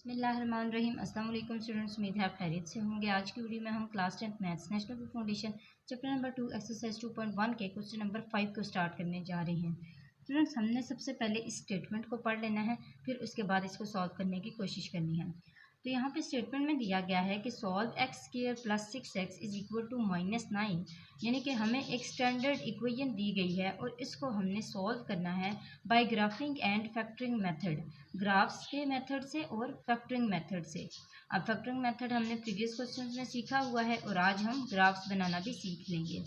बिस्मिल्लाहिर्रहमानिर्रहीम। अस्सलाम वालेकुम स्टूडेंट्स, उम्मीद है आप खैरियत से होंगे। आज की वीडियो में हम class 10 maths national book foundation chapter number 2 exercise 2.1 के क्वेश्चन नंबर 5 को स्टार्ट करने जा रहे हैं। स्टूडेंट्स, हमने सबसे पहले इस स्टेटमेंट को पढ़ लेना है, फिर उसके बाद इसको सॉल्व करने की कोशिश करनी है। तो यहाँ पे स्टेटमेंट में दिया गया है कि solve x square plus 6x is equal to -9, यानी कि हमें एक स्टैंडर्ड इक्वेशन दी गई है और इसको हमने सॉल्व करना है by graphing and factoring method, graphs के मेथड से और फैक्टरिंग मेथड से। अब फैक्टरिंग मेथड हमने प्रीवियस क्वेश्चन में सीखा हुआ है और आज हम ग्राफ्स बनाना भी सीख लेंगे।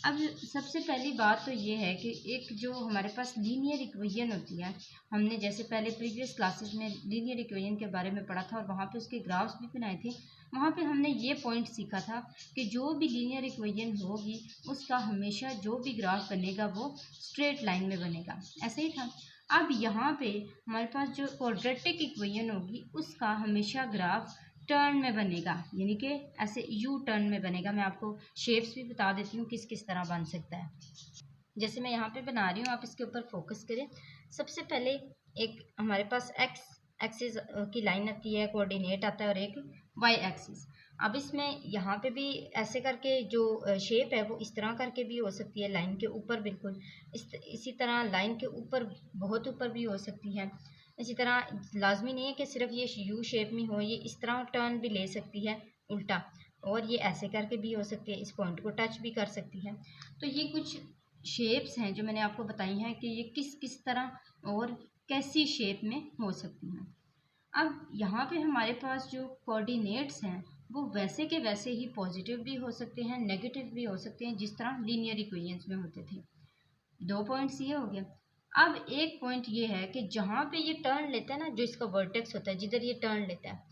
अब सबसे पहली बात तो ये है कि एक जो हमारे पास लीनियर इक्वेशन होती है, हमने जैसे पहले प्रीवियस क्लासेस में लीनियर इक्वेशन के बारे में पढ़ा था और वहाँ पे उसके ग्राफ्स भी बनाए थे। वहाँ पे हमने ये पॉइंट सीखा था कि जो भी लीनियर इक्वेशन होगी उसका हमेशा जो भी ग्राफ बनेगा वो स्ट्रेट लाइन में बनेगा, ऐसे ही था। अब यहाँ पे हमारे पास जो क्वाड्रेटिक इक्वेशन होगी उसका हमेशा ग्राफ टर्न में बनेगा, यानी कि ऐसे यू टर्न में बनेगा। मैं आपको शेप्स भी बता देती हूँ किस किस तरह बन सकता है। जैसे मैं यहाँ पे बना रही हूँ, आप इसके ऊपर फोकस करें। सबसे पहले एक हमारे पास एक्सिस की लाइन आती है, कोऑर्डिनेट आता है, और एक वाई एक्सिस। अब इसमें यहाँ पे भी ऐसे करके जो शेप है वो इस तरह करके भी हो सकती है, लाइन के ऊपर बिल्कुल इसी तरह लाइन के ऊपर, बहुत ऊपर भी हो सकती है। इसी तरह लाजमी नहीं है कि सिर्फ ये यू शेप में हो, ये इस तरह टर्न भी ले सकती है उल्टा, और ये ऐसे करके भी हो सकती है, इस पॉइंट को टच भी कर सकती है। तो ये कुछ शेप्स हैं जो मैंने आपको बताई हैं कि ये किस किस तरह और कैसी शेप में हो सकती हैं। अब यहाँ पे हमारे पास जो कोऑर्डिनेट्स हैं वो वैसे के वैसे ही पॉजिटिव भी हो सकते हैं, नेगेटिव भी हो सकते हैं, जिस तरह लीनियर इक्वेशंस में होते थे। 2 पॉइंट्स ये हो गया। अब एक पॉइंट ये है कि जहाँ पे ये टर्न लेता है ना, जो इसका वर्टेक्स होता है, जिधर ये टर्न लेता है,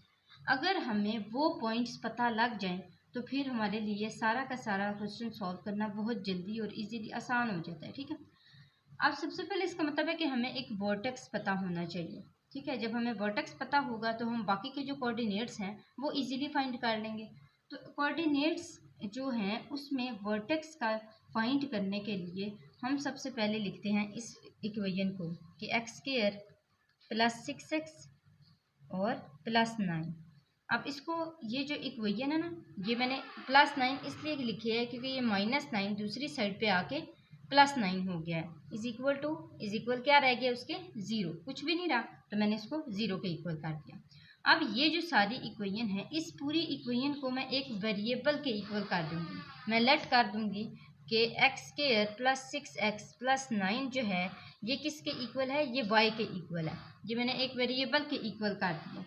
अगर हमें वो पॉइंट्स पता लग जाएं तो फिर हमारे लिए सारा का सारा क्वेश्चन सॉल्व करना बहुत जल्दी और इजीली आसान हो जाता है, ठीक है। अब सबसे पहले इसका मतलब है कि हमें एक वर्टेक्स पता होना चाहिए, ठीक है। जब हमें वर्टेक्स पता होगा तो हम बाकी के जो कोऑर्डिनेट्स हैं वो इजीली फाइंड कर लेंगे। तो कोऑर्डिनेट्स जो हैं उसमें वर्टेक्स का फाइंड करने के लिए हम सबसे पहले लिखते हैं इस इक्वेशन को कि एक्स स्क्वायर प्लस 6x और प्लस 9। अब इसको, ये जो इक्वेशन है ना, ये मैंने प्लस 9 इसलिए लिखी है क्योंकि ये -9 दूसरी साइड पे आके प्लस 9 हो गया है। इज इक्वल क्या रह गया उसके, 0, कुछ भी नहीं रहा, तो मैंने इसको 0 के इक्वल कर दिया। अब ये जो सारी इक्वेशन है, इस पूरी इक्वेशन को मैं एक वेरिएबल के इक्वल कर दूंगी। मैं लेट कर दूंगी कि x square plus 6x plus 9 जो है ये किसके इक्वल है, ये y के इक्वल है। ये मैंने एक वेरिएबल के इक्वल कर दिया।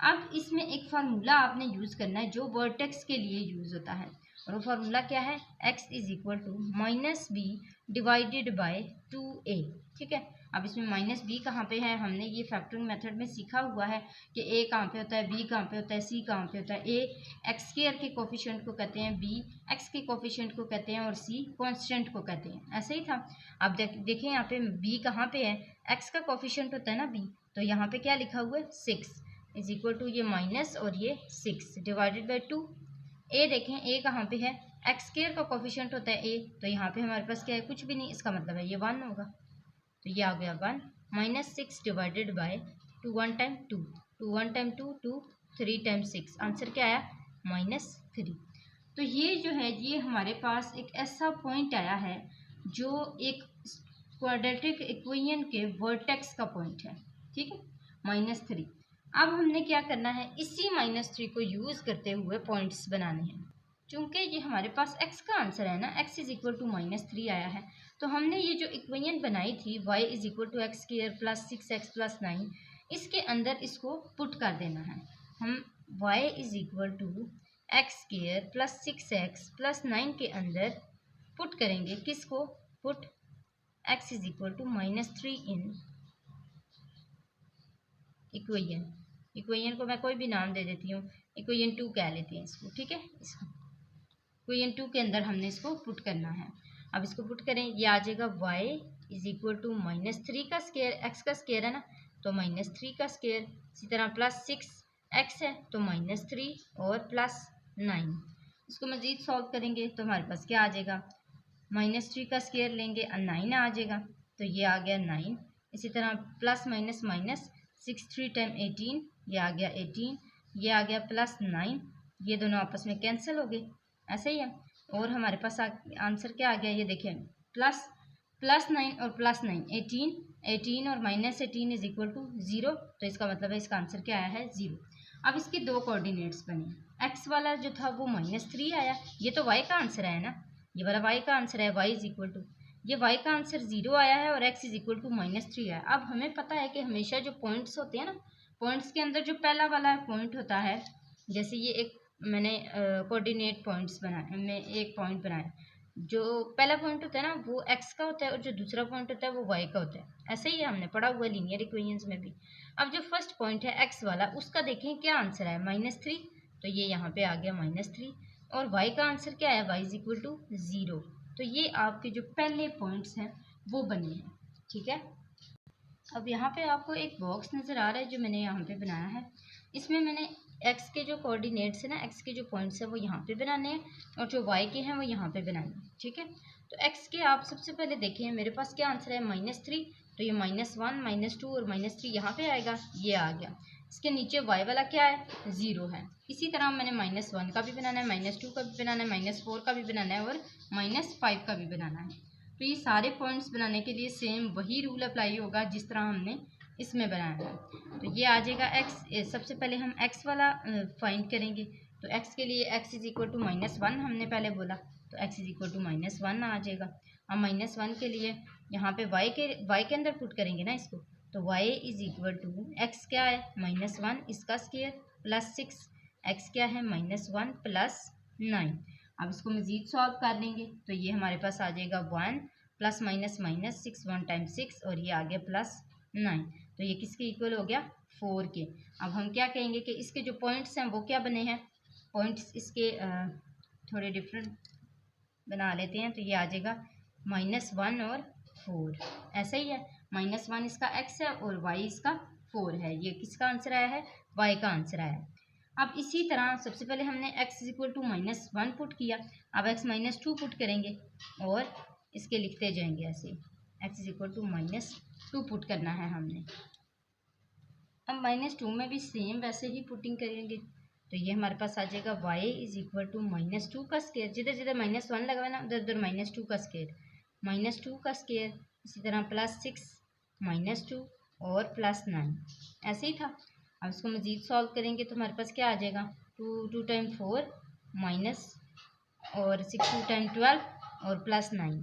अब इसमें एक फार्मूला आपने यूज़ करना है जो वर्टेक्स के लिए यूज़ होता है, और वो फार्मूला क्या है, x is equal to -b divided by 2a, ठीक है। अब इसमें -b कहाँ पे है, हमने ये फैक्टरिंग मेथड में सीखा हुआ है कि a कहाँ पे होता है, b कहाँ पे होता है, c कहाँ पे होता है। a एक्स स्क्वायर के कोफिशिएंट को कहते हैं, b x के कोफिशिएंट को कहते हैं, और c कांस्टेंट को कहते हैं, ऐसे ही था। अब देखें यहाँ पे b कहाँ पे है, x का कोफिशिएंट होता है ना b, तो यहाँ पे क्या लिखा हुआ है, 6 इज इक्वल टू ये माइनस और ये 6 डिवाइडेड बाई 2। ए देखें, ए कहाँ पे है, एक्स स्क्वायर का कोफिशिएंट होता है ए, तो यहाँ पे हमारे पास क्या है, कुछ भी नहीं, इसका मतलब है ये 1 होगा, तो ये आ गया 1 -6 divided by 2, 1 time 2, 2 1 time 2, 2 3 time 6, answer क्या आया, -3। तो ये जो है ये हमारे पास एक ऐसा पॉइंट आया है जो एक क्वाड्रेटिक इक्वेशन के वर्टेक्स का पॉइंट है, ठीक है, -3। अब हमने क्या करना है, इसी -3 को यूज़ करते हुए पॉइंट्स बनाने हैं। चूंकि ये हमारे पास x का आंसर है ना, x इज इक्वल टू -3 आया है, तो हमने ये जो इक्वेशन बनाई थी y is equal to x square plus 6x plus 9, इसके अंदर इसको पुट कर देना है। हम y is equal to x square plus 6x plus 9 के अंदर पुट करेंगे, किसको, put x is equal to -3 in equation को मैं कोई भी नाम दे देती हूँ, इक्वेशन 2 कह लेते हैं इसको, ठीक है। इसको इक्वेशन 2 के अंदर हमने इसको पुट करना है। अब इसको पुट करें, ये आ जाएगा y इज इक्वल टू -3 का स्क्वायर, x का स्क्वायर है ना, तो -3 का स्क्वायर, इसी तरह प्लस 6x है तो -3 और प्लस 9। इसको मज़ीद सॉल्व करेंगे तो हमारे पास क्या आ जाएगा, -3 का स्क्वायर लेंगे और 9 आ जाएगा, तो ये आ गया 9। इसी तरह प्लस माइनस माइनस 6 3 टाइम 18 ये आ गया 18, ये आ गया +9, ये दोनों आपस में कैंसिल हो गए, ऐसे ही है। और हमारे पास आंसर क्या आ गया, ये देखें, +9 और +9 18 और -18 इज इक्वल टू 0। तो इसका मतलब है इसका आंसर क्या आया है, 0। अब इसके दो कोऑर्डिनेट्स बने, एक्स वाला जो था वो -3 आया, ये तो वाई का आंसर है ना, ये वाला वाई का आंसर है, वाई इज इक्वल टू, ये वाई का आंसर 0 आया है और एक्स इज इक्वल टू -3 आया। अब हमें पता है कि हमेशा जो पॉइंट्स होते हैं ना, पॉइंट्स के अंदर जो पहला वाला पॉइंट होता है, जैसे ये एक मैंने कोऑर्डिनेट पॉइंट्स बनाए, मैं एक पॉइंट बनाया, जो पहला पॉइंट होता है ना वो एक्स का होता है और जो दूसरा पॉइंट होता है वो वाई का होता है। ऐसे ही हमने पढ़ा हुआ लीनियर इक्वेशंस में भी। अब जो फर्स्ट पॉइंट है एक्स वाला, उसका देखें क्या आंसर है, -3, तो ये यहाँ पे आ गया -3। और वाई का आंसर क्या है, वाई इज इक्वल टू 0। तो ये आपके जो पहले पॉइंट्स हैं वो बने हैं, ठीक है। अब यहाँ पे आपको एक बॉक्स नज़र आ रहा है जो मैंने यहाँ पे बनाया है, इसमें मैंने एक्स के जो कोऑर्डिनेट्स है ना, एक्स के जो पॉइंट्स है वो यहाँ पे बनाने हैं और जो वाई के हैं वो यहाँ पे बनाने हैं, ठीक है। तो एक्स के आप सबसे पहले देखें, मेरे पास क्या आंसर है, -3, तो ये -1 -2 और -3 यहाँ पे आएगा, ये आ गया। इसके नीचे वाई वाला क्या है, 0 है। इसी तरह मैंने -1 का भी बनाना है, -2 का भी बनाना है, -4 का भी बनाना है और -5 का भी बनाना है। तो ये सारे पॉइंट्स बनाने के लिए सेम वही रूल अप्लाई होगा जिस तरह हमने इसमें बनाया है। तो ये आ जाएगा एक्स, सबसे पहले हम एक्स वाला फाइंड करेंगे। तो एक्स के लिए एक्स इज इक्वल टू -1 हमने पहले बोला, तो एक्स इज इक्वल टू -1 आ जाएगा। अब -1 के लिए यहाँ पे वाई के अंदर पुट करेंगे ना इसको, तो y is equal to x क्या है, -1 इसका स्क्वायर +6, एक्स क्या है, -1 +9। अब इसको मज़ीद सॉल्व कर लेंगे तो ये हमारे पास आ जाएगा 1 +- 6, 1 टाइम्स 6 और ये आ गया +9। तो ये किसके इक्वल हो गया, 4 के। अब हम क्या कहेंगे कि इसके जो पॉइंट्स हैं वो क्या बने हैं, पॉइंट्स इसके थोड़े डिफरेंट बना लेते हैं। तो ये आ जाएगा -1 और 4, ऐसा ही है। -1 इसका x है और y इसका 4 है। ये किसका आंसर आया है, y का आंसर आया है। अब इसी तरह सबसे पहले हमने x is equal to -1 put किया, अब x -2 पुट करेंगे और इसके लिखते जाएंगे ऐसे, x is equal to -2 put करना है हमने। अब -2 में भी सेम वैसे ही पुटिंग करेंगे, तो ये हमारे पास आ जाएगा y इज इक्वल टू -2 का स्क्वायर, जिधर जिधर -1 लगा हुआ ना उधर उधर -2 का स्क्वायर, -2 का स्क्वायर, इसी तरह +6 -2 और +9, ऐसे ही था। अब इसको मज़ीद सॉल्व करेंगे तो हमारे पास क्या आ जाएगा, 2 टाइम 4 माइनस और 6 2 टाइम 12 और +9,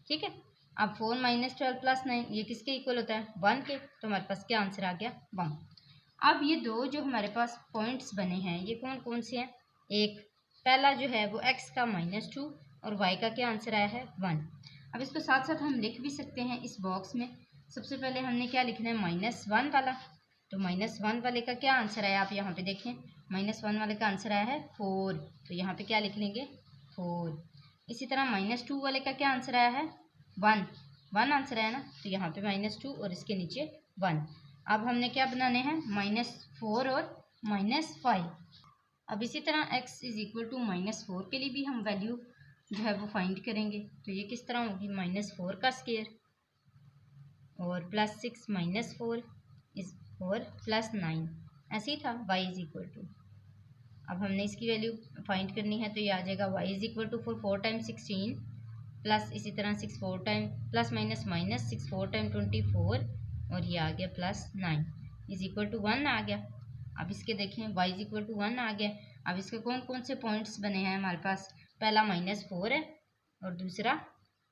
ठीक है। अब 4 - 12 +9 ये किसके इक्वल होता है, 1 के। तो हमारे पास क्या आंसर आ गया, 1। अब ये दो जो हमारे पास पॉइंट्स बने हैं ये कौन कौन से हैं, एक पहला जो है वो x का -2 और y का क्या आंसर आया है, 1। अब इसको साथ साथ हम लिख भी सकते हैं इस बॉक्स में। सबसे पहले हमने क्या लिखना है, -1 वाला, तो -1 वाले का क्या आंसर आया, आप यहाँ पे देखें, -1 वाले का आंसर आया है 4, तो यहाँ पे क्या लिख लेंगे, 4। इसी तरह -2 वाले का क्या आंसर आया है, 1 आंसर आया ना, तो यहाँ पे -2 और इसके नीचे 1। अब हमने क्या बनाने हैं, -4 और -5। अब इसी तरह x इज इक्वल टू -4 के लिए भी हम वैल्यू जो है वो फाइंड करेंगे। तो ये किस तरह होगी, -4 का स्क्वायर और +6 - 4 इस और +9, ऐसे ही था। y इज इक्वल टू, अब हमने इसकी वैल्यू फाइंड करनी है तो ये आ जाएगा y is equal to 4 time 16 प्लस इसी तरह 6 4 टाइम प्लस माइनस 6 4 टाइम 24 और ये आ गया +9 इज इक्वल टू 1 आ गया। अब इसके देखें y इज इक्वल टू 1 आ गया। अब इसके कौन कौन से पॉइंट्स बने हैं हमारे पास, पहला -4 है और दूसरा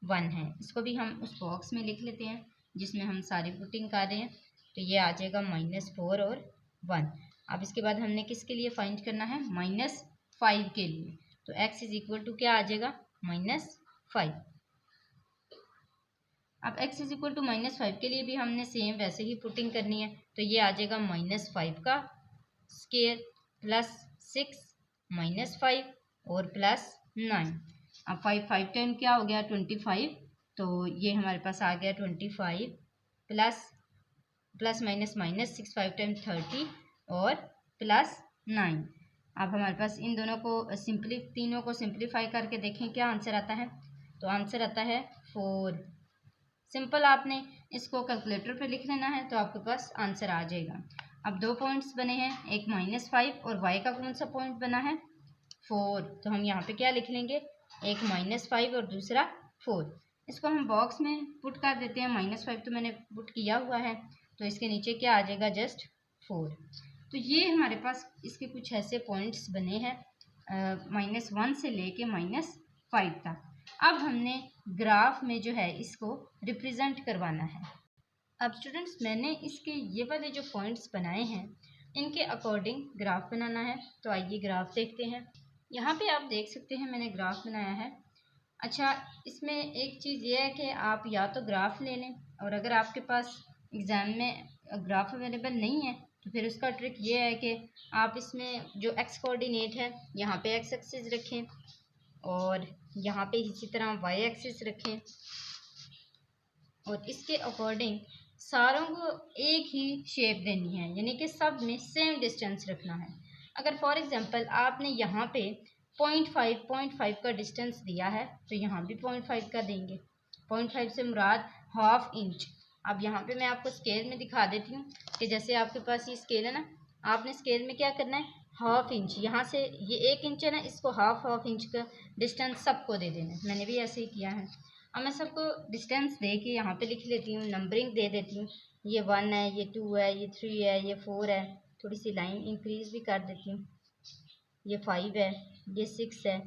1 है। इसको भी हम उस बॉक्स में लिख लेते हैं जिसमें हम सारी पुटिंग कर रहे हैं। तो ये आ जाएगा -4 और 1। अब इसके बाद हमने किसके लिए फाइंड करना है, -5 के लिए। तो x इज इक्वल टू क्या आ जाएगा, -5। अब x इज इक्वल टू -5 के लिए भी हमने सेम वैसे ही पुटिंग करनी है। तो ये आ जाएगा -5 का स्क्वायर +6 -5 और +9। अब 5 टाइम क्या हो गया 25, तो ये हमारे पास आ गया 25 प्लस माइनस 6 5 टाइम 30 और +9। अब हमारे पास इन दोनों को तीनों को सिंप्लीफाई करके देखें क्या आंसर आता है। तो आंसर आता है 4। सिंपल आपने इसको कैलकुलेटर पे लिख लेना है तो आपके पास आंसर आ जाएगा। अब 2 पॉइंट्स बने हैं, एक -5 और y का कौन सा पॉइंट बना है 4, तो हम यहाँ पे क्या लिख लेंगे, एक -5 और दूसरा 4। इसको हम बॉक्स में पुट कर देते हैं। -5 तो मैंने पुट किया हुआ है, तो इसके नीचे क्या आ जाएगा, जस्ट 4। तो ये हमारे पास इसके कुछ ऐसे पॉइंट्स बने हैं -1 से लेके -5 तक। अब हमने ग्राफ में जो है इसको रिप्रेजेंट करवाना है। अब स्टूडेंट्स मैंने इसके ये वाले जो पॉइंट्स बनाए हैं इनके अकॉर्डिंग ग्राफ बनाना है। तो आइए ग्राफ देखते हैं। यहाँ पे आप देख सकते हैं मैंने ग्राफ बनाया है। अच्छा, इसमें एक चीज़ ये है कि आप या तो ग्राफ ले लें, और अगर आपके पास एग्ज़ाम में ग्राफ अवेलेबल नहीं है तो फिर उसका ट्रिक ये है कि आप इसमें जो एक्स कोऑर्डिनेट है यहाँ पे एक्स एक्सिस रखें और यहाँ पे इसी तरह वाई एक्सिस रखें, और इसके अकॉर्डिंग सारों को एक ही शेप देनी है, यानी कि सब में सेम डिस्टेंस रखना है। अगर फॉर एग्जांपल आपने यहाँ पे 0.5 का डिस्टेंस दिया है तो यहाँ भी 0.5 का देंगे। 0.5 से मुराद हाफ इंच। अब यहाँ पे मैं आपको स्केल में दिखा देती हूँ कि जैसे आपके पास ये स्केल है ना, आपने स्केल में क्या करना है, हाफ इंच, यहाँ से ये 1 इंच है ना, इसको हाफ इंच का डिस्टेंस सबको दे देना है। मैंने भी ऐसे ही किया है। अब मैं सबको डिस्टेंस दे के यहाँ पे लिख लेती हूँ, नंबरिंग दे देती हूँ। ये 1 है, ये 2 है, ये 3 है, ये 4 है, थोड़ी सी लाइन इंक्रीज भी कर देती हूँ। ये 5 है, ये 6 है,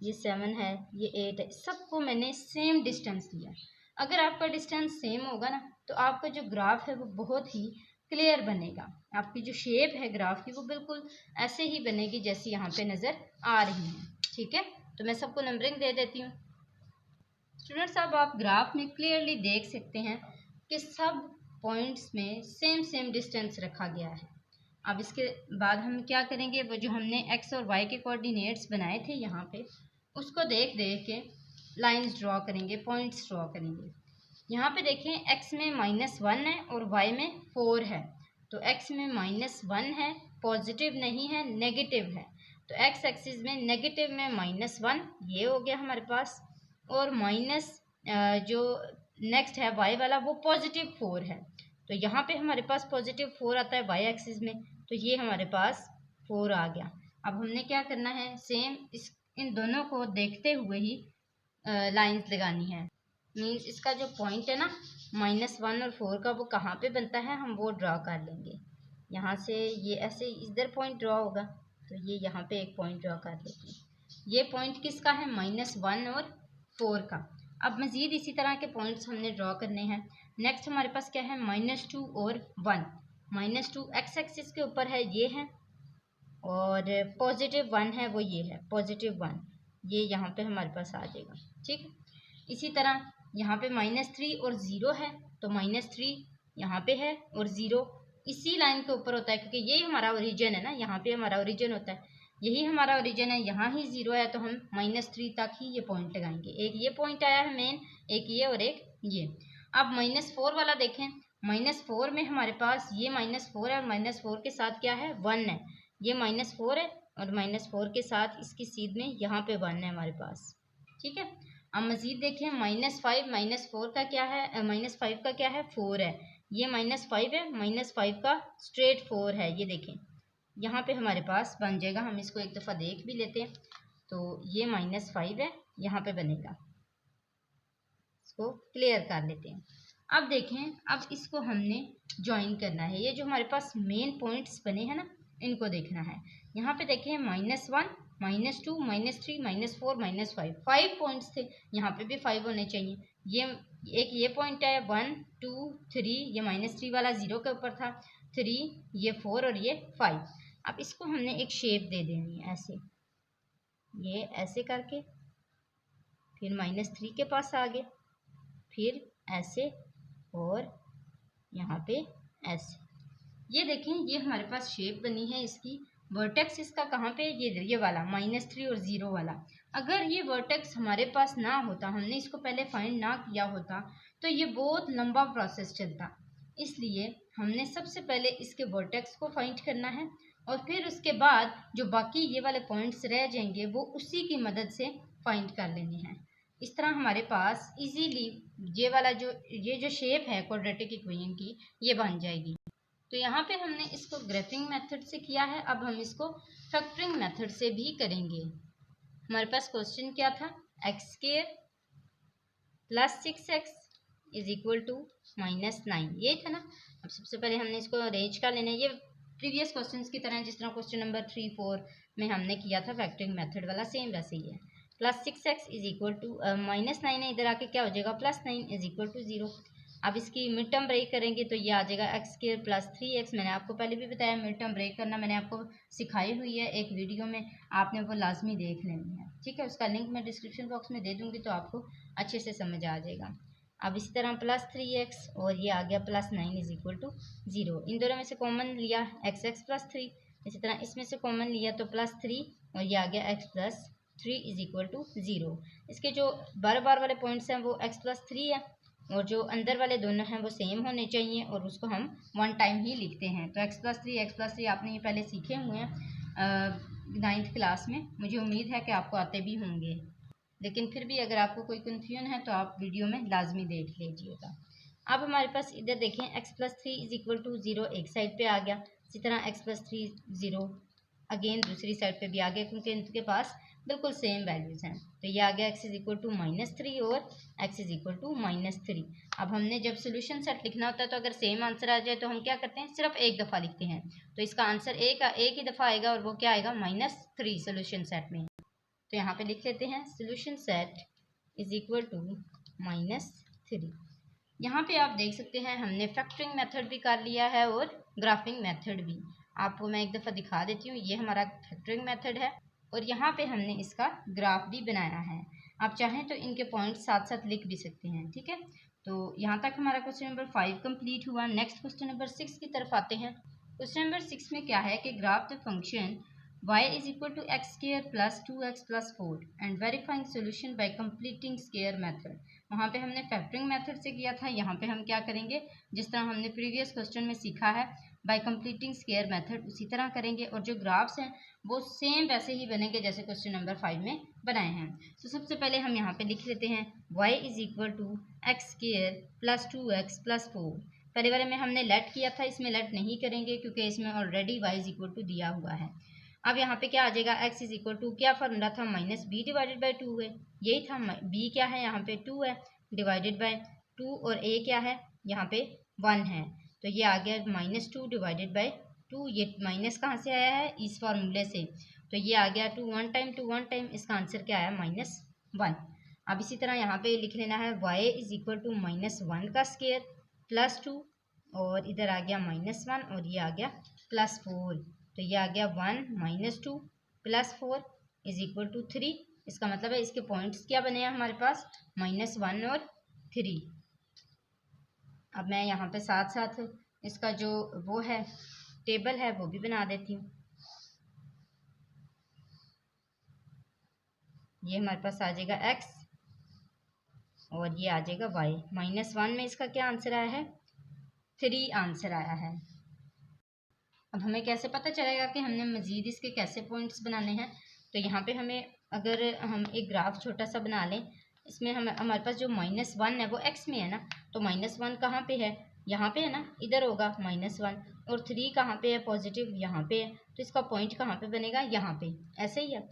ये 7 है, ये 8 है। सबको मैंने सेम डिस्टेंस दिया। अगर आपका डिस्टेंस सेम होगा ना तो आपका जो ग्राफ है वो बहुत ही क्लियर बनेगा। आपकी जो शेप है ग्राफ की वो बिल्कुल ऐसे ही बनेगी जैसे यहाँ पे नज़र आ रही है। ठीक है, तो मैं सबको नंबरिंग दे देती हूँ। स्टूडेंट्स, अब आप ग्राफ में क्लियरली देख सकते हैं कि सब पॉइंट्स में सेम डिस्टेंस रखा गया है। अब इसके बाद हम क्या करेंगे, वो जो हमने एक्स और वाई के कोऑर्डिनेट्स बनाए थे यहाँ पे, उसको देख के लाइंस ड्रॉ करेंगे, पॉइंट्स ड्रॉ करेंगे। यहाँ पे देखें, एक्स में -1 है और वाई में 4 है। तो एक्स में -1 है, पॉजिटिव नहीं है, नेगेटिव है। तो एक्स एक्सिस में नेगेटिव में -1 ये हो गया हमारे पास, और माइनस जो नेक्स्ट है वाई वाला वो +4 है। तो यहाँ पे हमारे पास +4 आता है वाई एक्सिस में, तो ये हमारे पास 4 आ गया। अब हमने क्या करना है, सेम इन दोनों को देखते हुए ही लाइंस लगानी है। मीन्स इसका जो पॉइंट है ना -1 और 4 का, वो कहाँ पे बनता है हम वो ड्रा कर लेंगे। यहाँ से ये ऐसे इधर पॉइंट ड्रा होगा, तो ये यहाँ पे एक पॉइंट ड्रा कर लेते हैं। ये पॉइंट किसका है, -1 और 4 का। अब मज़ीद इसी तरह के पॉइंट्स हमने ड्रॉ करने हैं। नेक्स्ट हमारे पास क्या है, -2 और 1। -2 एक्स एक्सिस के ऊपर है, ये है, और +1 है, वो ये है +1। ये यहाँ पे हमारे पास आ जाएगा। ठीक है, इसी तरह यहाँ पे -3 और 0 है, तो -3 यहाँ पे है और 0 इसी लाइन के ऊपर होता है, क्योंकि यही हमारा ओरिजिन है ना, यहाँ पे हमारा ओरिजिन होता है, यही हमारा ओरिजिन है। यहाँ ही 0 है तो हम -3 तक ही ये पॉइंट लगाएंगे। एक ये पॉइंट आया है मेन, एक ये और एक ये। अब -4 वाला देखें, -4 में हमारे पास ये -4 है और -4 के साथ क्या है, 1 है। ये -4 है और -4 के साथ इसकी सीध में यहाँ पे 1 है हमारे पास। ठीक है, अब मज़ीद देखें, -5 -4 का क्या है, -5 का क्या है, 4 है। ये -5 है, -5 का स्ट्रेट 4 है। ये देखें यहाँ पे हमारे पास बन जाएगा। हम इसको एक दफ़ा देख भी लेते हैं। तो ये -5 है, यहाँ पे बनेगा। इसको क्लियर कर लेते हैं। अब देखें, अब इसको हमने ज्वाइन करना है। ये जो हमारे पास मेन पॉइंट्स बने हैं ना, इनको देखना है। यहाँ पे देखें, -1 -2 -3 -4 -5 5 पॉइंट्स थे, यहाँ पे भी 5 होने चाहिए। ये एक ये पॉइंट है 1 2 3, ये -3 वाला 0 के ऊपर था, 3, ये 4 और ये 5। अब इसको हमने एक शेप दे देनी है, ऐसे, ये ऐसे करके, फिर -3 के पास आ गए, फिर ऐसे, और यहाँ पे ऐसे। ये देखें, ये हमारे पास शेप बनी है इसकी। वर्टेक्स इसका कहाँ पे, ये वाला -3 और 0 वाला। अगर ये वर्टेक्स हमारे पास ना होता, हमने इसको पहले फाइंड ना किया होता, तो ये बहुत लंबा प्रोसेस चलता। इसलिए हमने सबसे पहले इसके वर्टेक्स को फाइंड करना है, और फिर उसके बाद जो बाकी ये वाले पॉइंट्स रह जाएंगे वो उसी की मदद से फाइंड कर लेने हैं। इस तरह हमारे पास इजीली ये जो शेप है क्वाड्रेटिक इक्वेशन की, ये बन जाएगी। तो यहाँ पे हमने इसको ग्राफिंग मेथड से किया है, अब हम इसको फैक्टरिंग मेथड से भी करेंगे। हमारे पास क्वेश्चन क्या था, x square plus 6x is equal to -9, ये था ना। अब सबसे पहले हमने इसको अरेंज कर लेना है, ये प्रीवियस क्वेश्चंस की तरह, जिस तरह क्वेश्चन नंबर 3, 4 में हमने किया था फैक्टरिंग मेथड वाला, सेम वैसे ही है। Plus 6x is equal to -9 है, इधर आके क्या हो जाएगा, +9 इज इक्वल टू 0। अब इसकी मिड टर्म ब्रेक करेंगे तो ये आ जाएगा एक्स स्क्वायर प्लस 3x। मैंने आपको पहले भी बताया मिड टर्म ब्रेक करना, मैंने आपको सिखाई हुई है एक वीडियो में, आपने वो लाजमी देख लेनी है, ठीक है। उसका लिंक मैं डिस्क्रिप्शन बॉक्स में दे दूँगी तो आपको अच्छे से समझ आ जाएगा। अब इसी तरह +3x और ये आ गया +9 इज इक्वल टू 0। इन दोनों में से कॉमन लिया x +3, इसी तरह इसमें से कॉमन लिया तो +3 और ये आ गया x +3 इज इक्वल टू 0। इसके जो बार बार वाले पॉइंट्स हैं वो x +3 है और जो अंदर वाले दोनों हैं वो सेम होने चाहिए और उसको हम 1 टाइम ही लिखते हैं। तो x +3 आपने ये पहले सीखे हुए हैं 9th क्लास में, मुझे उम्मीद है कि आपको आते भी होंगे, लेकिन फिर भी अगर आपको कोई कन्फ्यूजन है तो आप वीडियो में लाजमी देख लीजिएगा। अब हमारे पास इधर देखें x +3 इज इक्वल टू 0 एक साइड पे आ गया, इसी तरह x +3 0 अगेन दूसरी साइड पे भी आ गया, क्योंकि इनके पास बिल्कुल सेम वैल्यूज़ हैं। तो ये आ गया x इज इक्वल टू -3 और x इज इक्वल टू -3। अब हमने जब सोल्यूशन सेट लिखना होता है तो अगर सेम आंसर आ जाए तो हम क्या करते हैं, सिर्फ एक दफ़ा लिखते हैं। तो इसका आंसर एक ही दफ़ा आएगा और वो क्या आएगा, -3 सोल्यूशन सेट में। तो यहाँ पे लिख लेते हैं solution set is equal to -3। यहाँ पे आप देख सकते हैं हमने फैक्टरिंग मेथड भी कर लिया है और ग्राफिंग मेथड भी। आपको मैं एक दफ़ा दिखा देती हूँ, ये हमारा फैक्टरिंग मेथड है और यहाँ पे हमने इसका ग्राफ भी बनाया है। आप चाहें तो इनके पॉइंट्स साथ साथ लिख भी सकते हैं, ठीक है। तो यहाँ तक हमारा क्वेश्चन नंबर 5 कंप्लीट हुआ। नेक्स्ट क्वेश्चन नंबर 6 की तरफ आते हैं। क्वेश्चन नंबर 6 में क्या है कि graph the function y is equal to x square plus 2x plus 4 and verifying solution by completing square method। वहाँ पे हमने फैक्टरिंग मेथड से किया था, यहाँ पे हम क्या करेंगे, जिस तरह हमने प्रीवियस क्वेश्चन में सीखा है बाय कंप्लीटिंग स्क्वायर मेथड, उसी तरह करेंगे और जो ग्राफ्स हैं वो सेम वैसे ही बनेंगे जैसे क्वेश्चन नंबर 5 में बनाए हैं। तो सबसे पहले हम यहाँ पे लिख लेते हैं y is equal to x square plus 2x plus 4। पहले वाले में हमने लेट किया था, इसमें लेट नहीं करेंगे क्योंकि इसमें already y is equal to दिया हुआ है। अब यहाँ पे क्या आ जाएगा, x इज इक्वल टू क्या फार्मूला था, -b डिवाइडेड बाई 2 है, यही था। b क्या है, यहाँ पे 2 है, डिवाइडेड बाय 2 और a क्या है, यहाँ पे 1 है। तो ये आ गया -2 डिवाइडेड बाई 2। ये माइनस कहाँ से आया है, इस फार्मूले से। तो ये आ गया 2 1 टाइम 2 1 टाइम, इसका आंसर क्या आया, -1। अब इसी तरह यहाँ पे लिख लेना है y इज इक्वल टू -1 का स्क्वायर प्लस 2 और इधर आ गया -1 और ये आ गया +4। तो ये आ गया 1 -2 +4 इज इक्वल टू 3। इसका मतलब है इसके पॉइंट्स क्या बने हैं हमारे पास, -1 और 3। अब मैं यहाँ पे साथ साथ इसका जो वो है टेबल है वो भी बना देती हूँ। ये हमारे पास आ जाएगा x और ये आ जाएगा y। -1 में इसका क्या आंसर आया है, 3 आंसर आया है। अब हमें कैसे पता चलेगा कि हमने मज़ीद इसके कैसे पॉइंट्स बनाने हैं। तो यहाँ पे हमें अगर हम एक ग्राफ छोटा सा बना लें, इसमें हमारे पास जो -1 है वो x में है ना, तो -1 कहाँ पे है, यहाँ पे है ना, इधर होगा -1 और 3 कहाँ पे है, पॉजिटिव यहाँ पे है, तो इसका पॉइंट कहाँ पे बनेगा, यहाँ पे। ऐसे ही है।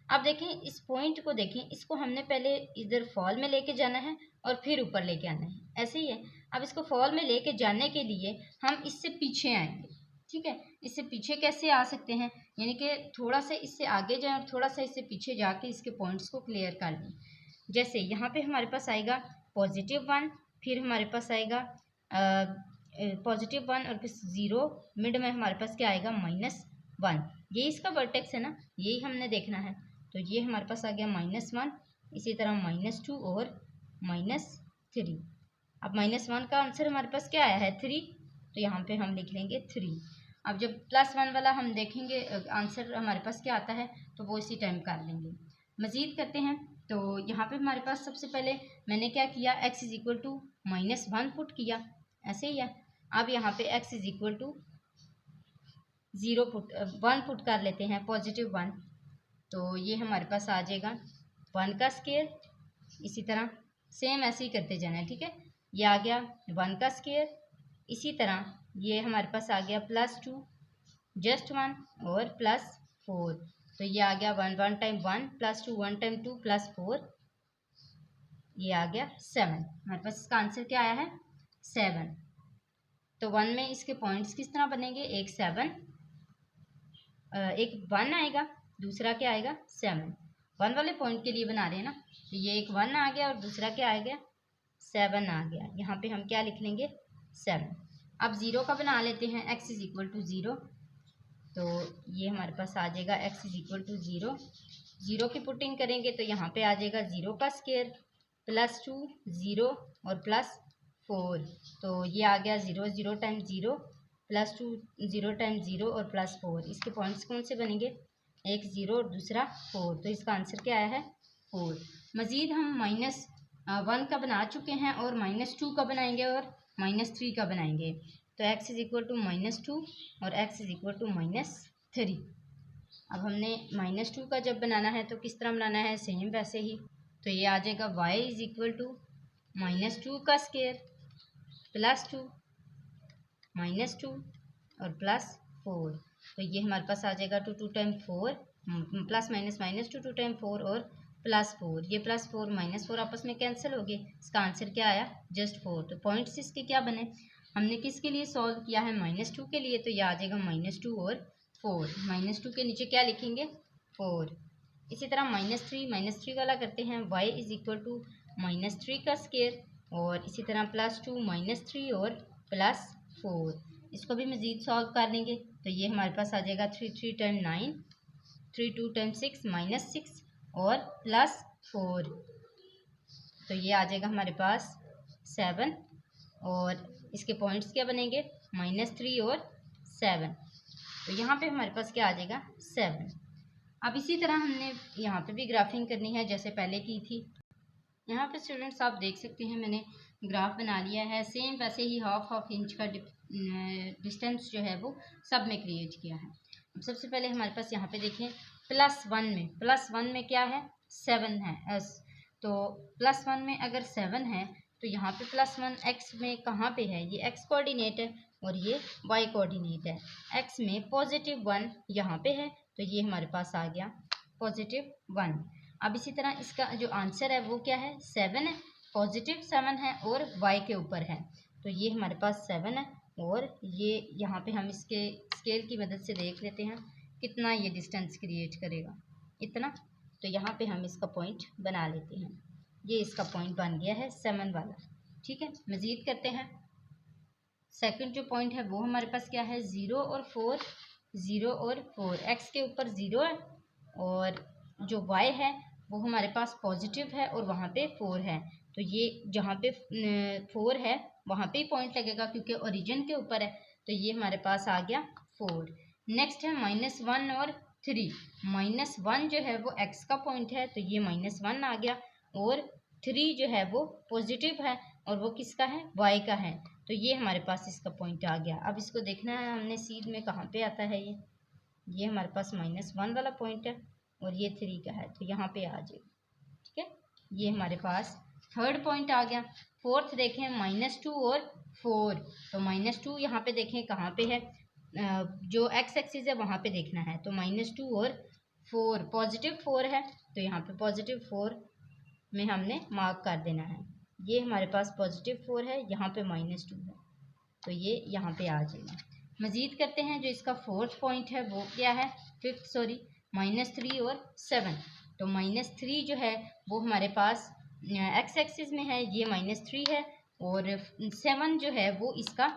अब देखें इस पॉइंट को, देखें इसको हमने पहले इधर फॉल में लेके जाना है और फिर ऊपर लेके आना है, ऐसे ही है। अब इसको फॉल में लेके जाने के लिए हम इससे पीछे आएंगे, ठीक है। इससे पीछे कैसे आ सकते हैं, यानी कि थोड़ा सा इससे आगे जाएं और थोड़ा सा इससे पीछे जाके इसके पॉइंट्स को क्लियर कर लें। जैसे यहाँ पे हमारे पास आएगा +1, फिर हमारे पास आएगा +1 और फिर 0, मिड में हमारे पास क्या आएगा, -1। ये इसका वर्टेक्स है ना, यही हमने देखना है। तो ये हमारे पास आ गया -1, इसी तरह -2 और -3। अब -1 का आंसर हमारे पास क्या आया है, 3, तो यहाँ पे हम लिख लेंगे 3। अब जब +1 वाला हम देखेंगे आंसर हमारे पास क्या आता है तो वो इसी टाइम कर लेंगे। मज़ीद करते हैं। तो यहाँ पे हमारे पास सबसे पहले मैंने क्या किया, x is equal to -1 put किया, ऐसे ही है। अब यहाँ पे x is equal to 1 put कर लेते हैं, +1। तो ये हमारे पास आ जाएगा 1 का स्क्वायर, इसी तरह सेम ऐसे ही करते जाना है, ठीक है। ये आ गया 1 का स्क्वायर, इसी तरह ये हमारे पास आ गया +2 जस्ट 1 और +4, तो ये आ गया 1 1 टाइम 1 +2 1 टाइम 2 +4, ये आ गया 7। हमारे पास इसका आंसर क्या आया है 7। तो 1 में इसके पॉइंट्स किस तरह बनेंगे, एक 7 एक 1 आएगा, दूसरा क्या आएगा 7। 1 वाले पॉइंट के लिए बना रहे हैं ना, तो ये एक 1 आ गया और दूसरा क्या आ गया 7 आ गया। यहाँ पे हम क्या लिख लेंगे 7। अब 0 का बना लेते हैं, x इज इक्वल टू 0, तो ये हमारे पास आ जाएगा x इज इक्वल टू 0। 0 की पुटिंग करेंगे तो यहाँ पे आ जाएगा 0 का स्क्वायर +2 0 और +4, तो ये आ गया 0 0 टाइम 0 +2 0 टाइम 0 और +4। इसके पॉइंट्स कौन से बनेंगे, एक 0 और दूसरा 4, तो इसका आंसर क्या आया है 4। मज़ीद हम -1 का बना चुके हैं और -2 का बनाएंगे और -3 का बनाएंगे। तो x इज इक्वल टू -2 और x इज इक्वल टू -3। अब हमने -2 का जब बनाना है तो किस तरह बनाना है, सेम वैसे ही। तो ये आ जाएगा y इज इक्वल टू -2 का स्क्वायर +2 -2 और +4, तो ये हमारे पास आ जाएगा 2 2 टाइम 4 प्लस माइनस -2 2 टाइम 4 और +4, ये +4 -4 आपस में कैंसिल हो गए। इसका आंसर क्या आया जस्ट 4। तो पॉइंट्स इसके क्या बने, हमने किसके लिए सॉल्व किया है -2 के लिए, तो ये आ जाएगा -2 और 4। -2 के नीचे क्या लिखेंगे 4। इसी तरह -3 वाला करते हैं, y इज इक्वल टू -3 का स्क्वायर और इसी तरह +2 -3 और +4। इसको भी मज़ीद सॉल्व कर लेंगे, तो ये हमारे पास आ जाएगा 3 3 टाइम 9 3 2 टाइम 6 -6 और +4, तो ये आ जाएगा हमारे पास 7 और इसके पॉइंट्स क्या बनेंगे -3 और 7, तो यहाँ पे हमारे पास क्या आ जाएगा 7। अब इसी तरह हमने यहाँ पे भी ग्राफिंग करनी है जैसे पहले की थी। यहाँ पे स्टूडेंट्स आप देख सकते हैं मैंने ग्राफ बना लिया है, सेम वैसे ही हाफ इंच का डिस्टेंस जो है वो सब में क्रिएट किया है। अब सबसे पहले हमारे पास यहाँ पे देखें +1 में क्या है 7 है तो +1 में अगर 7 है तो यहाँ पे +1 x में कहाँ पे है, ये x कोऑर्डिनेट है और ये y कोऑर्डिनेट है। x में +1 यहाँ पे है, तो ये हमारे पास आ गया +1। अब इसी तरह इसका जो आंसर है वो क्या है 7 है, +7 है और y के ऊपर है, तो ये हमारे पास 7 है और ये यहाँ पे हम इसके स्केल की मदद से देख लेते हैं कितना ये डिस्टेंस क्रिएट करेगा, इतना। तो यहाँ पे हम इसका पॉइंट बना लेते हैं, ये इसका पॉइंट बन गया है 7 वाला। ठीक है, मज़ीद करते हैं। सेकंड जो पॉइंट है वो हमारे पास क्या है 0 और 4 x के ऊपर 0 है और जो y है वो हमारे पास पॉजिटिव है और वहाँ पे 4 है, तो ये जहाँ पे 4 है वहाँ पे ही पॉइंट लगेगा क्योंकि ओरिजिन के ऊपर है, तो ये हमारे पास आ गया 4। नेक्स्ट है -1 और 3। -1 जो है वो x का पॉइंट है, तो ये -1 आ गया और 3 जो है वो पॉजिटिव है और वो किसका है y का है, तो ये हमारे पास इसका पॉइंट आ गया। अब इसको देखना है हमने सीध में कहाँ पे आता है, ये हमारे पास -1 वाला पॉइंट है और ये 3 का है, तो यहाँ पे आ जाएगा। ठीक है, ये हमारे पास थर्ड पॉइंट आ गया। फोर्थ देखें -2 और 4, तो -2 यहाँ पे देखें कहाँ पे है, जो x एक्सिस है वहाँ पे देखना है, तो -2 और 4 +4 है, तो यहाँ पे +4 में हमने मार्क कर देना है। ये हमारे पास +4 है, यहाँ पे -2 है, तो ये यहाँ पे आ जाएगा। मज़ीद करते हैं, जो इसका फोर्थ पॉइंट है वो क्या है -3 और 7, तो -3 जो है वो हमारे पास x एक्सिस में है, ये -3 है और 7 जो है वो इसका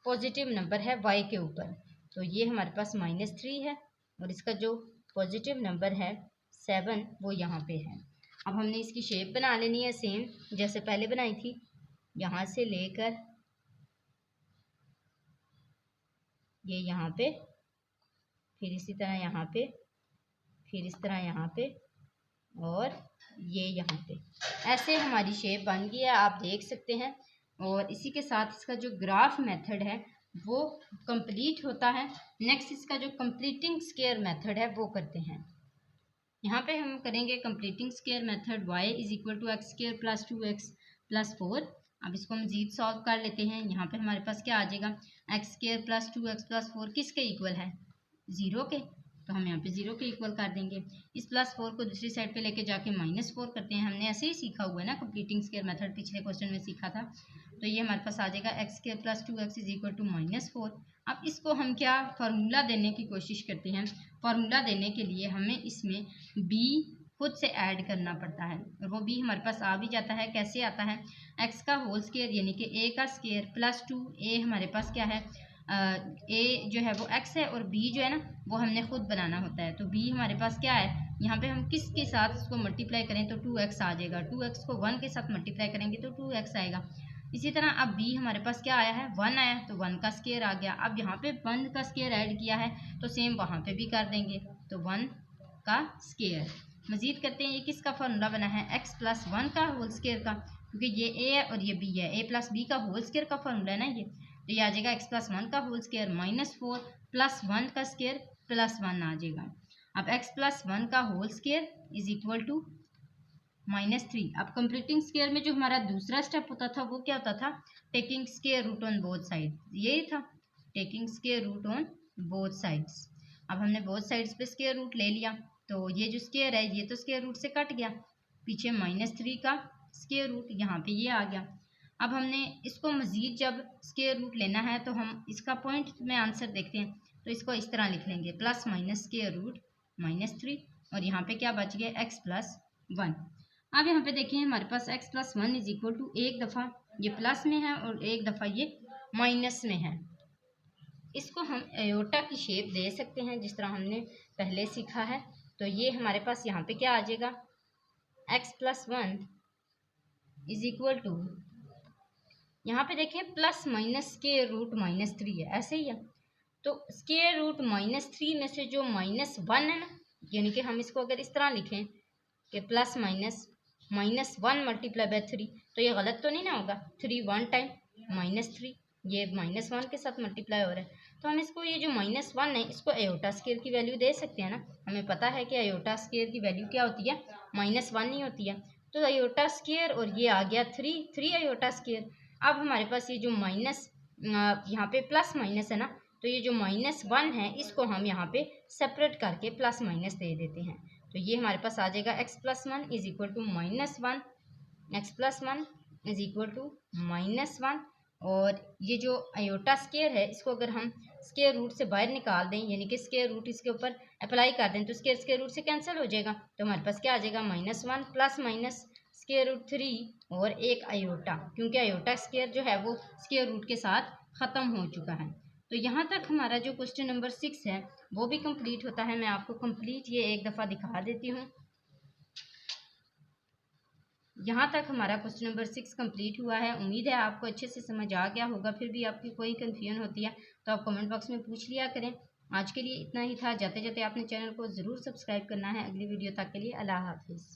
पॉजिटिव नंबर है y के ऊपर, तो ये हमारे पास -3 है और इसका जो पॉजिटिव नंबर है 7 वो यहाँ पे है। अब हमने इसकी शेप बना लेनी है सेम जैसे पहले बनाई थी, यहाँ से लेकर ये यहाँ पे, फिर इसी तरह यहाँ पे, फिर इस तरह यहाँ पे और ये यहाँ पे, ऐसे हमारी शेप बन गई है, आप देख सकते हैं। और इसी के साथ इसका जो ग्राफ मेथड है वो कंप्लीट होता है। नेक्स्ट इसका जो कंप्लीटिंग स्क्वायर मेथड है वो करते हैं। यहाँ पे हम करेंगे completing square method y is equal to x square +2x +4। अब इसको मज़ीद सॉल्व कर लेते हैं। यहाँ पे हमारे पास क्या आ जाएगा, x square plus 2x plus 4 किसके इक्वल है, 0 के, तो हम यहाँ पे 0 के इक्वल कर देंगे। इस प्लस 4 को दूसरी साइड पे लेके जाके -4 करते हैं। हमने ऐसे ही सीखा हुआ है ना, कंप्लीटिंग स्क्वायर मेथड पिछले क्वेश्चन में सीखा था। तो ये हमारे पास आ जाएगा x square plus 2x is equal to -4। अब इसको हम क्या फार्मूला देने की कोशिश करते हैं। फार्मूला देने के लिए हमें इसमें b खुद से ऐड करना पड़ता है, और वो b हमारे पास आ भी जाता है। कैसे आता है, x का होल स्क्वायर यानी कि a का स्क्वायर प्लस 2a हमारे पास क्या है, a जो है वो x है और b जो है ना वो हमने खुद बनाना होता है। तो b हमारे पास क्या है, यहाँ पे हम किसके साथ इसको मल्टीप्लाई करें तो 2x आ जाएगा। 2x को 1 के साथ मल्टीप्लाई करेंगे तो 2x आएगा। इसी तरह अब b हमारे पास क्या आया है, 1 आया, तो 1 का स्क्वायर आ गया। अब यहाँ पे 1 का स्क्वायर ऐड किया है तो सेम वहाँ पे भी कर देंगे, तो 1 का स्क्वायर। मजीद करते हैं, ये किसका फॉर्मूला बना है, x प्लस 1 का होल स्क्वायर का, क्योंकि ये a है और ये b है, a प्लस b का होल स्क्वायर का फॉर्मूला है ना ये। तो ये आ जाएगा x प्लस 1 का होल स्क्वायर -4 प्लस 1 का स्क्वायर प्लस 1 आ जाएगा। अब x प्लस 1 का whole square is equal to -3। अब कंप्लीटिंग स्क्वायर में जो हमारा दूसरा स्टेप होता था वो क्या होता था, taking square root on both side, यही था, taking square root on both sides. अब हमने बोथ साइड्स पे स्क्वायर रूट ले लिया, तो ये जो स्क्वायर है ये तो स्क्वायर रूट से कट गया, पीछे -3 का स्क्वायर रूट यहाँ पे ये आ गया। अब हमने इसको मज़ीद जब स्क्वायर रूट लेना है तो हम इसका पॉइंट में आंसर देखते हैं, तो इसको इस तरह लिख लेंगे, प्लस माइनस स्क्वायर रूट -3, और यहाँ पे क्या बच गया, x प्लस 1। अब यहाँ पे देखें हमारे पास x plus 1 is equal to एक दफ़ा ये प्लस में है और एक दफ़ा ये माइनस में है। इसको हम एयोटा की शेप दे सकते हैं जिस तरह हमने पहले सीखा है। तो ये हमारे पास यहाँ पे क्या आ जाएगा, x plus 1 is equal to, यहाँ पे देखें प्लस माइनस स्क्वायर रूट -3 है, ऐसे ही है। तो स्क्वायर रूट -3 में से जो -1 है ना, यानी कि हम इसको अगर इस तरह लिखें कि प्लस -1 मल्टीप्लाई बाय 3, तो ये गलत तो नहीं ना होगा, 3 1 टाइम -3, ये -1 के साथ मल्टीप्लाई हो रहा है। तो हम इसको ये जो -1 है इसको एयोटा स्क्वायर की वैल्यू दे सकते हैं ना। हमें पता है कि एयोटा स्क्वायर की वैल्यू क्या होती है, -1 ही होती है। तो एयोटा स्क्वायर और ये आ गया 3 एयोटा स्क्वायर। अब हमारे पास ये जो माइनस यहाँ पे प्लस माइनस है ना, तो ये जो -1 है इसको हम यहाँ पे सेपरेट करके प्लस माइनस दे देते हैं। तो ये हमारे पास आ जाएगा x plus 1 is equal to -1, x plus 1 is equal to -1। और ये जो आयोटा स्क्वायर है इसको अगर हम स्क्वायर रूट से बाहर निकाल दें, यानी कि स्क्वायर रूट इसके ऊपर अप्लाई कर दें, तो स्क्वायर रूट से कैंसिल हो जाएगा। तो हमारे पास क्या आ जाएगा, -1 प्लस माइनस स्क्वायर रूट 3 और एक आयोटा, क्योंकि आयोटा स्क्वायर जो है वो स्क्वायर रूट के साथ ख़त्म हो चुका है। तो यहाँ तक हमारा जो क्वेश्चन नंबर 6 है वो भी कंप्लीट होता है। मैं आपको कंप्लीट ये एक दफ़ा दिखा देती हूँ। यहाँ तक हमारा क्वेश्चन नंबर 6 कंप्लीट हुआ है। उम्मीद है आपको अच्छे से समझ आ गया होगा। फिर भी आपकी कोई कन्फ्यूजन होती है तो आप कमेंट बॉक्स में पूछ लिया करें। आज के लिए इतना ही था। जाते जाते आपने चैनल को ज़रूर सब्सक्राइब करना है। अगली वीडियो तक के लिए अल्लाह हाफिज़।